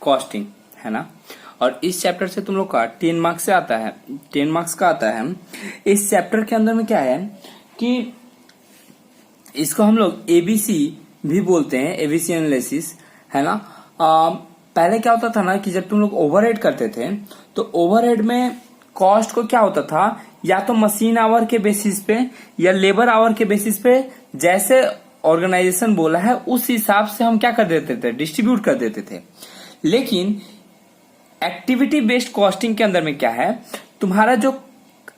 Costing, है ना। और इस चैप्टर से तुम लोग का 10 मार्क्स से आता है, 10 मार्क्स का आता है। इस चैप्टर के अंदर में क्या है कि इसको हम लोग एबीसी भी बोलते हैं, एबीसी एनालिसिस, है ना। पहले क्या होता था ना कि जब तुम लोग ओवरहेड करते थे तो ओवरहेड में कॉस्ट को क्या होता था, या तो मशीन आवर के बेसिस पे या लेबर आवर के बेसिस पे, जैसे ऑर्गेनाइजेशन बोला है उस हिसाब से हम क्या कर देते थे, डिस्ट्रीब्यूट कर देते थे। लेकिन एक्टिविटी बेस्ड कॉस्टिंग के अंदर में क्या है, तुम्हारा जो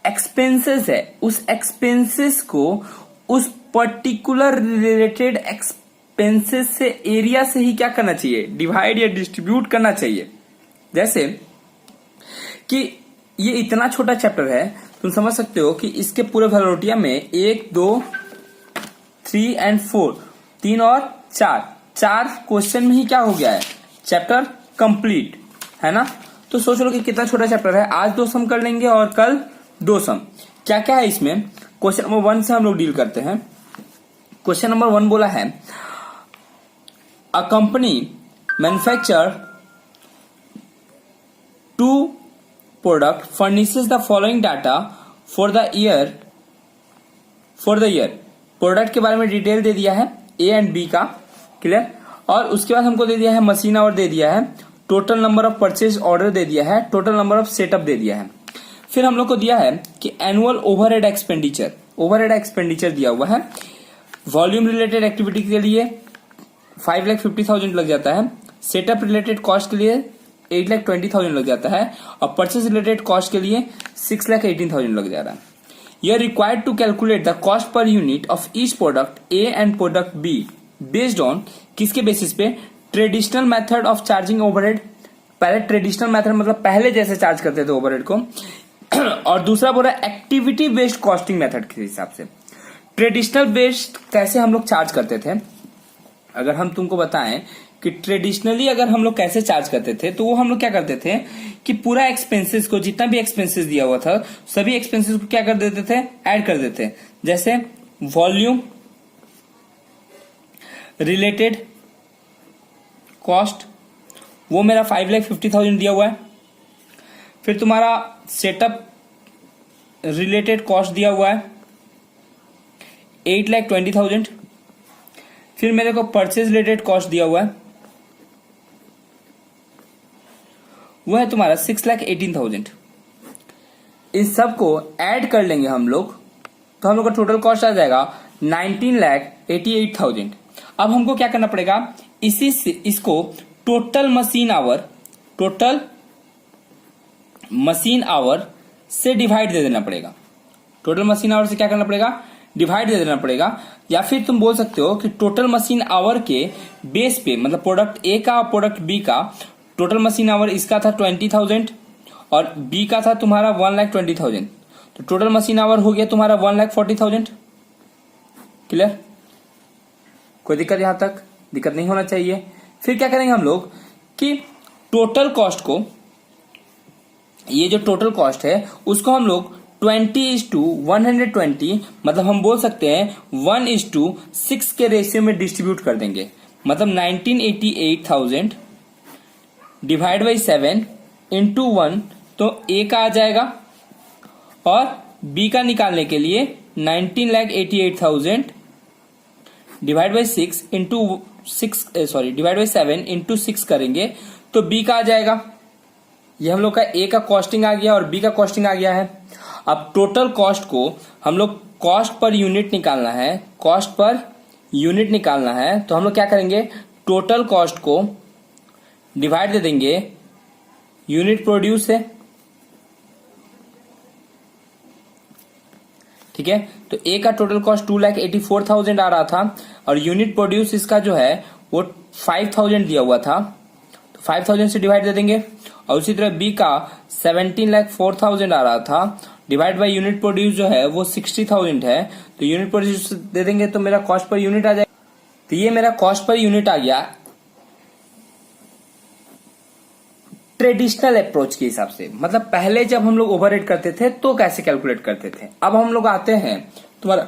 एक्सपेंसेस है उस एक्सपेंसेस को उस पर्टिकुलर रिलेटेड एक्सपेंसेस से, एरिया से ही क्या करना चाहिए, डिवाइड या डिस्ट्रीब्यूट करना चाहिए। जैसे कि ये इतना छोटा चैप्टर है, तुम समझ सकते हो कि इसके पूरे वैलोटिया में 1 2 3 एंड 4, 3 और 4 क्वेश्चन में ही क्या हो गया है, चैप्टर कंप्लीट, है ना। तो सोच लो कि कितना छोटा चैप्टर है। आज 2 सम कर लेंगे और कल 2 सम। क्या क्या है इसमें, क्वेश्चन नंबर 1 से हम लोग डील करते हैं। क्वेश्चन नंबर 1 बोला है, a company manufacture 2 product furnishes the following data for the year. Product के बारे में डिटेल दे दिया है, ए एंड बी का, क्लियर। और उसके बाद हमको दे दिया है मशीन आवर दे दिया है, total number of purchase order दे दिया है, टोटल नंबर ऑफ सेटअप दे दिया है। फिर हम लोग को दिया है कि एनुअल ओवरहेड एक्सपेंडिचर दिया हुआ है। वॉल्यूम रिलेटेड एक्टिविटी के लिए 5,50,000 लग जाता है, सेटअप रिलेटेड कॉस्ट के लिए 8,20,000 लग जाता है, और परचेज रिलेटेड कॉस्ट के लिए 6,18,000 लग जा रहा है। You are required to calculate the cost per unit of each product A and product B based on, किसके बेसिस पे, traditional method of charging overhead. पहले ट्रेडिशनल मेथड मतलब पहले जैसे चार्ज करते थे ओवरहेड को, और दूसरा बोला एक्टिविटी बेस्ड कॉस्टिंग मेथड के हिसाब से। ट्रेडिशनल बेस्ड कैसे हम लोग चार्ज करते थे, अगर हम तुमको बताएं कि ट्रेडिशनली अगर हम लोग कैसे चार्ज करते थे, तो वो हम लोग क्या करते थे कि पूरा एक्सपेंसेस को, जितना भी एक्सपेंसेस दिया हुआ था सभी एक्सपेंसेस को क्या कर देते थे, ऐड कर देते। जैसे वॉल्यूम रिलेटेड कॉस्ट, वो मेरा 5,50,000 दिया हुआ है। फिर तुम्हारा सेटअप रिलेटेड कॉस्ट दिया हुआ है 8,20,000। फिर मेरे को परचेज रिलेटेड कॉस्ट दिया हुआ है, वो है तुम्हारा 6,18,000। इस सब को ऐड कर लेंगे हम लोग तो हम लोग का टोटल कॉस्ट आ जाएगा 19,88,000। अब हमको क्या करना पड़ेगा, इसको टोटल मशीन आवर से डिवाइड दे देना पड़ेगा। टोटल मशीन आवर से क्या करना पड़ेगा, डिवाइड दे देना पड़ेगा। या फिर तुम बोल सकते हो कि टोटल मशीन आवर के बेस पे, मतलब प्रोडक्ट ए का और प्रोडक्ट बी का टोटल मशीन आवर, इसका था 20,000 और बी का था तुम्हारा 1,20,000, तो टोटल मशीन आवर हो गया तुम्हारा 1,40,000। क्लियर, कोई दिक्कत यहां तक, दिक्कत नहीं होना चाहिए। फिर क्या करेंगे हम लोग कि टोटल कॉस्ट को, ये जो टोटल कॉस्ट है उसको हम लोग 20:120, मतलब हम बोल सकते हैं 1:6 के रेशियो में डिस्ट्रीब्यूट कर देंगे। मतलब 19,88,000 डिवाइड बाई 7 इंटू 1, तो ए का आ जाएगा, और बी का निकालने के लिए 19,88,000 divide by 6 into divide by 7 into 6 करेंगे तो बी का आ जाएगा। ये हम लोग का ए का कॉस्टिंग आ गया और बी का कॉस्टिंग आ गया है। अब टोटल कॉस्ट को हम लोग कॉस्ट पर यूनिट निकालना है, तो हम लोग क्या करेंगे, टोटल कॉस्ट को डिवाइड दे देंगे यूनिट प्रोड्यूस से। ठीक है, तो ए का टोटल कॉस्ट 2,84,000 आ रहा था, और यूनिट प्रोड्यूस इसका जो है वो 5,000 दिया हुआ था, तो 5,000 से डिवाइड दे देंगे। और उसी तरह बी का 17,04,000 आ रहा था, डिवाइड बाय यूनिट प्रोड्यूस जो है वो 60,000 है, तो यूनिट प्रोड्यूस दे देंगे तो मेरा कॉस्ट पर यूनिट आ जाएगा। तो ये मेरा कॉस्ट पर यूनिट आ गया ट्रेडिशनल अप्रोच के हिसाब से। मतलब पहले जब हम लोग ओवरहेड करते थे तो कैसे कैलकुलेट करते थे। अब हम लोग आते हैं तुम्हारा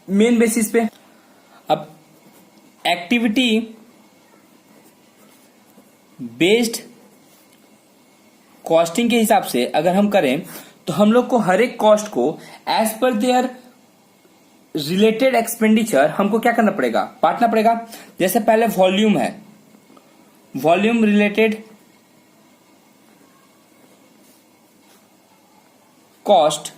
मेन बेसिस पे। अब एक्टिविटी बेस्ड कॉस्टिंग के हिसाब से अगर हम करें तो हम लोग को हर एक कॉस्ट को as per their related expenditure हमको क्या करना पड़ेगा, बांटना पड़ेगा। जैसे पहले वॉल्यूम है, वॉल्यूम रिलेटेड कॉस्ट,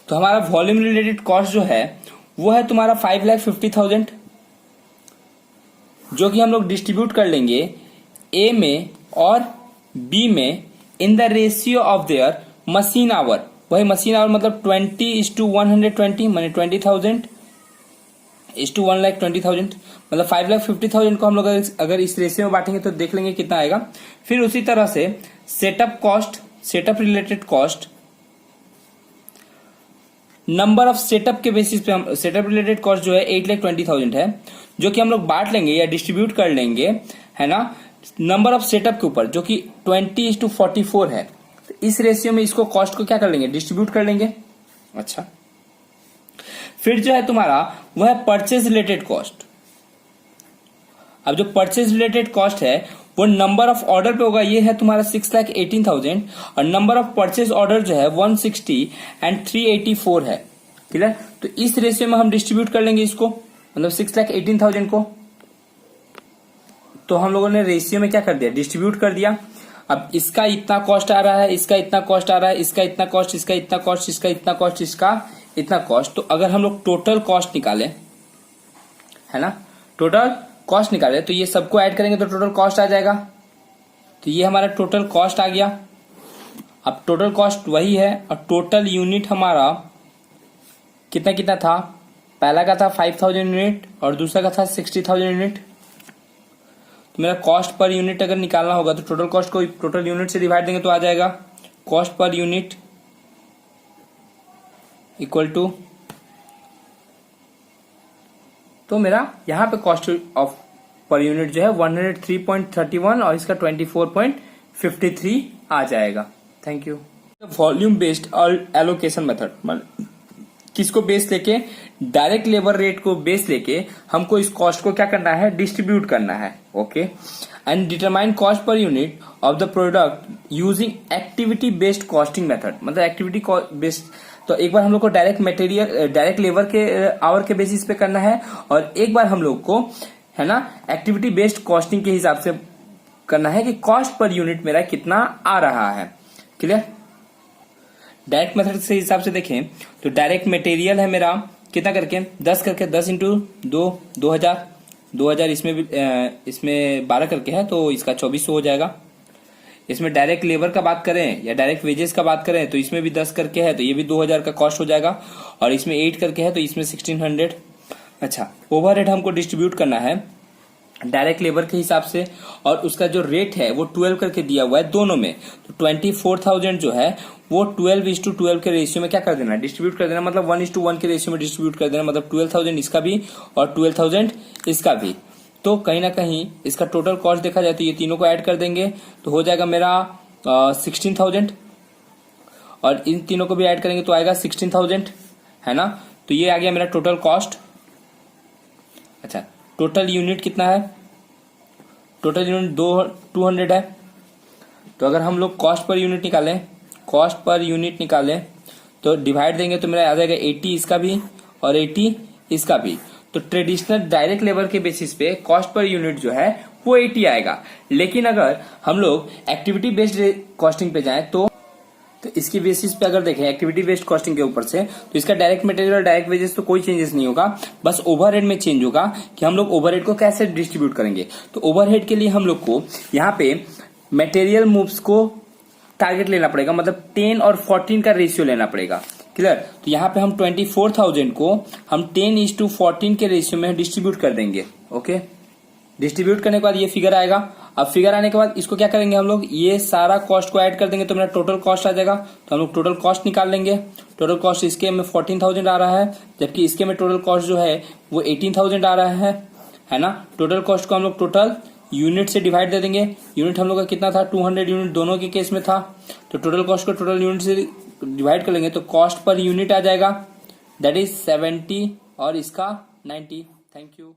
तो हमारा वॉल्यूम रिलेटेड कॉस्ट जो है वो है तुम्हारा 5,50,000, जो कि हम लोग डिस्ट्रीब्यूट कर लेंगे ए में और बी में in the ratio of their machine our. वही मशीन आवर मतलब 20:120 माने 20,000 इज टू 1,20,000, मतलब 5,50,000 को हम लोग अगर इस रेशियो में बांटेंगे तो देख लेंगे कितना आएगा। फिर उसी तरह से setup cost, setup related cost, number of setup के बेसिस पे हम सेटअप रिलेटेड कॉस्ट जो है 8,20,000 है, जो कि हम लोग बांट लेंगे या डिस्ट्रीब्यूट कर लेंगे, है ना, नंबर ऑफ सेटअप के ऊपर, जो कि 20:44 है। तो इस रेशियो में इसको कॉस्ट को क्या कर लेंगे, डिस्ट्रीब्यूट कर लेंगे। अच्छा, फिर जो है तुम्हारा वह है परचेज रिलेटेड कॉस्ट। अब जो परचेज रिलेटेड कॉस्ट है वो नंबर ऑफ ऑर्डर पे होगा, ये है तुम्हारा 6,18,000 और नंबर ऑफ परचेज ऑर्डर जो है 160 एंड 384 है। क्लियर? तो इस रेशियो में हम डिस्ट्रीब्यूट कर लेंगे इसको, मतलब 6,18,000 को। तो हम लोगों ने रेशियो में क्या कर दिया, डिस्ट्रीब्यूट कर दिया। अब इसका इतना कॉस्ट आ रहा है, इसका इतना कॉस्ट आ रहा है, इसका इतना कॉस्ट, इसका इतना कॉस्ट, इसका इतना कॉस्ट, इसका इतना कॉस्ट। तो अगर हम लोग टोटल कॉस्ट निकालें, है ना, टोटल कॉस्ट निकाले तो ये सबको ऐड करेंगे तो टोटल कॉस्ट आ जाएगा। तो ये हमारा टोटल कॉस्ट आ गया। अब टोटल कॉस्ट वही है और टोटल यूनिट हमारा कितना कितना था, पहला का था 5,000 यूनिट और दूसरा का था 60,000 यूनिट। तो मेरा कॉस्ट पर यूनिट अगर निकालना होगा तो टोटल कॉस्ट को टोटल यूनिट से डिवाइड देंगे तो आ जाएगा cost per unit equal to, तो मेरा यहाँ पे कॉस्ट ऑफ पर यूनिट जो है 103.31 और इसका 24.53 आ जाएगा। Thank you. वॉल्यूम बेस्ड और एलोकेशन मेथड, किसको बेस लेके, डायरेक्ट लेबर रेट को बेस लेके हमको इस कॉस्ट को क्या करना है, डिस्ट्रीब्यूट करना है। Okay, and determine cost per unit of the product using activity based costing method, मतलब एक्टिविटी बेस्ड। तो एक बार हम लोग को डायरेक्ट मटेरियल, डायरेक्ट लेबर के आवर के बेसिस पे करना है और एक बार हम लोग को, है ना, एक्टिविटी बेस्ड कॉस्टिंग के हिसाब से करना है कि कॉस्ट पर यूनिट मेरा कितना आ रहा है। क्लियर? डायरेक्ट मेथड से हिसाब से देखें तो डायरेक्ट मटेरियल है मेरा कितना करके 10 करके 10 इंटू 2,000 इसमें 12 करके है तो इसका 2,400 हो जाएगा। इसमें डायरेक्ट लेबर का बात करें या डायरेक्ट वेजेस का बात करें तो इसमें भी 10 करके है तो ये भी 2,000 का कॉस्ट हो जाएगा और इसमें 8 करके है तो इसमें 1,600। अच्छा, ओवरहेड हमको डिस्ट्रीब्यूट करना है डायरेक्ट लेबर के हिसाब से और उसका जो रेट है वो 12 करके दिया हुआ है दोनों में। तो 24,000 जो है वो 12:12 के रेशियो में क्या कर देना, डिस्ट्रीब्यूट कर देना, मतलब 1:1 के रेशियो में डिस्ट्रीब्यूट कर देना, मतलब 12,000 इसका भी और 12,000 इसका भी। तो कहीं ना कहीं इसका टोटल कॉस्ट देखा जाए तो ये तीनों को ऐड कर देंगे तो हो जाएगा मेरा 16,000 और इन तीनों को भी ऐड करेंगे तो आएगा 16,000, है ना। तो ये आ गया मेरा टोटल कॉस्ट। अच्छा, टोटल यूनिट कितना है, टोटल यूनिट 200 है। तो अगर हम लोग कॉस्ट पर यूनिट निकालें तो डिवाइड देंगे तो मेरा आ जाएगा 80 इसका भी और 80 इसका भी। तो ट्रेडिशनल डायरेक्ट लेबर के बेसिस पे कॉस्ट पर यूनिट जो है वो 80 आएगा। लेकिन अगर हम लोग एक्टिविटी बेस्ड कॉस्टिंग पे जाएं तो इसकी बेसिस पे अगर देखें एक्टिविटी बेस्ड कॉस्टिंग के ऊपर से तो इसका डायरेक्ट मटेरियल और डायरेक्ट वेजेस तो कोई चेंजेस नहीं होगा, बस ओवरहेड में चेंज होगा कि हम लोग ओवरहेड को कैसे डिस्ट्रीब्यूट करेंगे। तो ओवरहेड के लिए हम लोग को यहाँ पे मटेरियल मूव्स को टारगेट लेना पड़ेगा, मतलब 10 और 14 का रेशियो लेना पड़ेगा। क्लियर? तो यहाँ पे हम 24,000 को हम 10:14 के रेशियो में डिस्ट्रीब्यूट कर देंगे। ओके, डिस्ट्रीब्यूट करने के बाद ये फिगर आएगा। अब फिगर आने के बाद इसको क्या करेंगे हम लोग, ये सारा कॉस्ट को ऐड कर देंगे तो मेरा टोटल कॉस्ट आ जाएगा। तो हम लोग टोटल कॉस्ट निकाल लेंगे। टोटल कॉस्ट इसके में 14,000 आ रहा है जबकि इसके में टोटल कॉस्ट जो है वो 18,000 आ रहा है ना। टोटल कॉस्ट को हम लोग टोटल यूनिट से डिवाइड दे देंगे। यूनिट हम लोग का कितना था, 200 यूनिट दोनों के केस में था। तो टोटल कॉस्ट को टोटल यूनिट से डिवाइड कर लेंगे तो कॉस्ट पर यूनिट आ जाएगा दैट इज 70 और इसका 90। Thank you.